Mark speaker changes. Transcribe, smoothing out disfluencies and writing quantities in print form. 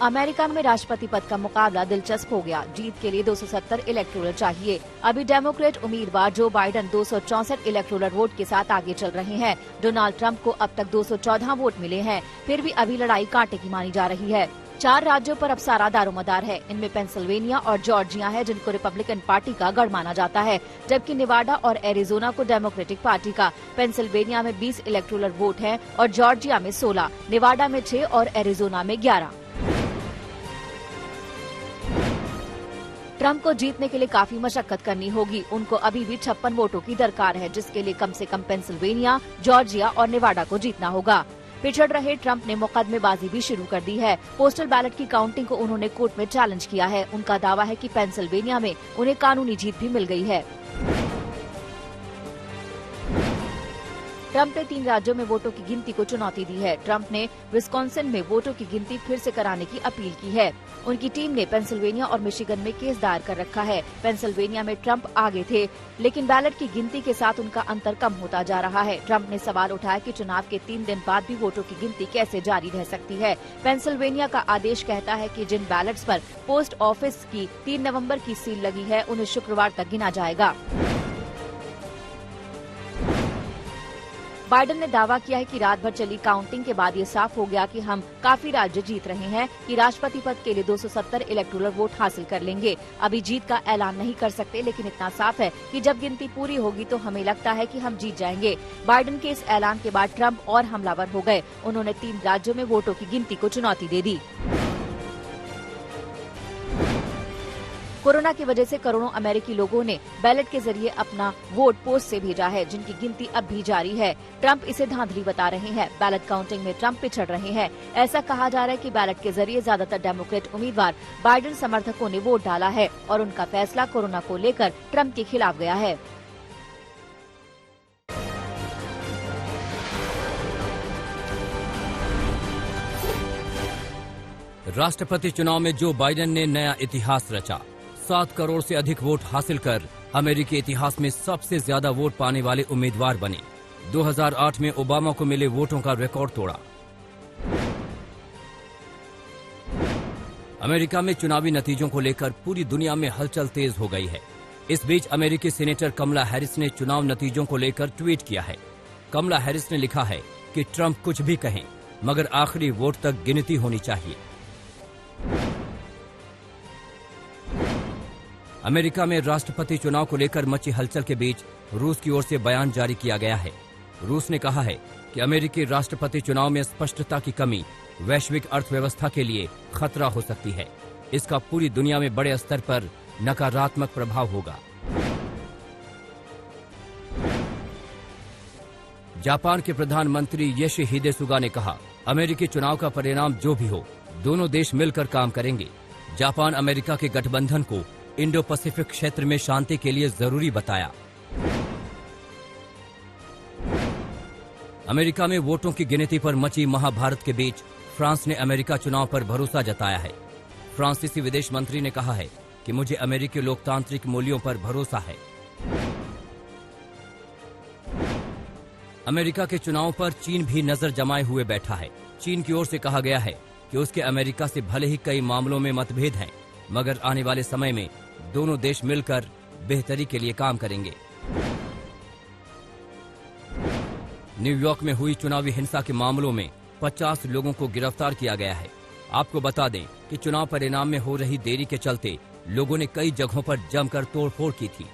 Speaker 1: America में राष्ट्रपति पद का मुकाबला दिलचस्प हो गया। जीत के लिए 270 इलेक्टोरल चाहिए। अभी डेमोक्रेट उम्मीदवार जो बाइडेन 264 इलेक्टोरल वोट के साथ आगे चल रहे हैं। डोनाल्ड ट्रंप को अब तक 214 वोट मिले हैं। फिर भी अभी लड़ाई कांटे की मानी जा रही है। 4 राज्यों पर अब सारा दारोमदार है। इनमें पेंसिल्वेनिया और जॉर्जिया है, जिनको रिपब्लिकन पार्टी का गढ़ माना जाता है, जबकि नेवाडा और एरिजोना को डेमोक्रेटिक पार्टी का। पेंसिल्वेनिया में 20 इलेक्टोरल वोट हैं और जॉर्जिया में 16, नेवाडा में 6 और एरिजोना में 11। ट्रंप को जीतने के लिए काफी मशक्कत करनी होगी। उनको अभी भी 56 वोटों की दरकार है, जिसके लिए कम से कम पेंसिल्वेनिया, जॉर्जिया और नेवाडा को जीतना होगा। पिछड़ रहे ट्रंप ने मुकदमेबाजी भी शुरू कर दी है। पोस्टल बैलेट की काउंटिंग को उन्होंने कोर्ट में चैलेंज किया है। उनका दावा है कि पेंसिल्वेनिया में उन्हें कानूनी जीत भी मिल गई है। ट्रंप ने 3 राज्यों में वोटों की गिनती को चुनौती दी है। ट्रंप ने विस्कॉन्सिन में वोटों की गिनती फिर से कराने की अपील की है। उनकी टीम ने पेंसिल्वेनिया और मिशिगन में केस दायर कर रखा है। पेंसिल्वेनिया में ट्रंप आगे थे, लेकिन बैलेट की गिनती के साथ उनका अंतर कम होता जा रहा है। ट्रंप ने सवाल उठाया कि चुनाव के 3 दिन बाद भी वोटों की गिनती कैसे जारी रह सकती है। पेंसिल्वेनिया का आदेश कहता है कि जिन बैलेट्स पर पोस्ट ऑफिस की 3 नवम्बर की सील लगी है, उन्हें शुक्रवार तक गिना जाएगा। बाइडेन ने दावा किया है कि रात भर चली काउंटिंग के बाद ये साफ हो गया कि हम काफी राज्य जीत रहे हैं, कि राष्ट्रपति पद के लिए 270 इलेक्टोरल वोट हासिल कर लेंगे। अभी जीत का ऐलान नहीं कर सकते, लेकिन इतना साफ है कि जब गिनती पूरी होगी तो हमें लगता है कि हम जीत जाएंगे। बाइडेन के इस ऐलान के बाद ट्रंप और हमलावर हो गए। उन्होंने 3 राज्यों में वोटों की गिनती को चुनौती दे दी। कोरोना की वजह से करोड़ों अमेरिकी लोगों ने बैलेट के जरिए अपना वोट पोस्ट से भेजा है, जिनकी गिनती अब भी जारी है। ट्रंप इसे धांधली बता रहे हैं। बैलेट काउंटिंग में ट्रंप पिछड़ रहे हैं। ऐसा कहा जा रहा है कि बैलेट के जरिए ज्यादातर डेमोक्रेट उम्मीदवार बाइडेन समर्थकों ने वोट डाला है और उनका फैसला कोरोना को लेकर ट्रंप के खिलाफ गया है।
Speaker 2: राष्ट्रपति चुनाव में जो बाइडेन ने नया इतिहास रचा। 7 करोड़ से अधिक वोट हासिल कर अमेरिकी इतिहास में सबसे ज्यादा वोट पाने वाले उम्मीदवार बने। 2008 में ओबामा को मिले वोटों का रिकॉर्ड तोड़ा। अमेरिका में चुनावी नतीजों को लेकर पूरी दुनिया में हलचल तेज हो गई है। इस बीच अमेरिकी सीनेटर कमला हैरिस ने चुनाव नतीजों को लेकर ट्वीट किया है। कमला हैरिस ने लिखा है कि ट्रंप कुछ भी कहें, मगर आखिरी वोट तक गिनती होनी चाहिए। अमेरिका में राष्ट्रपति चुनाव को लेकर मची हलचल के बीच रूस की ओर से बयान जारी किया गया है। रूस ने कहा है कि अमेरिकी राष्ट्रपति चुनाव में स्पष्टता की कमी वैश्विक अर्थव्यवस्था के लिए खतरा हो सकती है। इसका पूरी दुनिया में बड़े स्तर पर नकारात्मक प्रभाव होगा। जापान के प्रधानमंत्री योशिहिदे सुगा ने कहा, अमेरिकी चुनाव का परिणाम जो भी हो, दोनों देश मिलकर काम करेंगे। जापान अमेरिका के गठबंधन को इंडो पैसिफिक क्षेत्र में शांति के लिए जरूरी बताया। अमेरिका में वोटों की गिनती पर मची महाभारत के बीच फ्रांस ने अमेरिका चुनाव पर भरोसा जताया है। फ्रांसीसी विदेश मंत्री ने कहा है कि मुझे अमेरिकी लोकतांत्रिक मूल्यों पर भरोसा है। अमेरिका के चुनाव पर चीन भी नजर जमाए हुए बैठा है। चीन की ओर से कहा गया है कि उसके अमेरिका से भले ही कई मामलों में मतभेद हैं, मगर आने वाले समय में दोनों देश मिलकर बेहतरी के लिए काम करेंगे। न्यूयॉर्क में हुई चुनावी हिंसा के मामलों में 50 लोगों को गिरफ्तार किया गया है। आपको बता दें कि चुनाव परिणाम में हो रही देरी के चलते लोगों ने कई जगहों पर जमकर तोड़फोड़ की थी।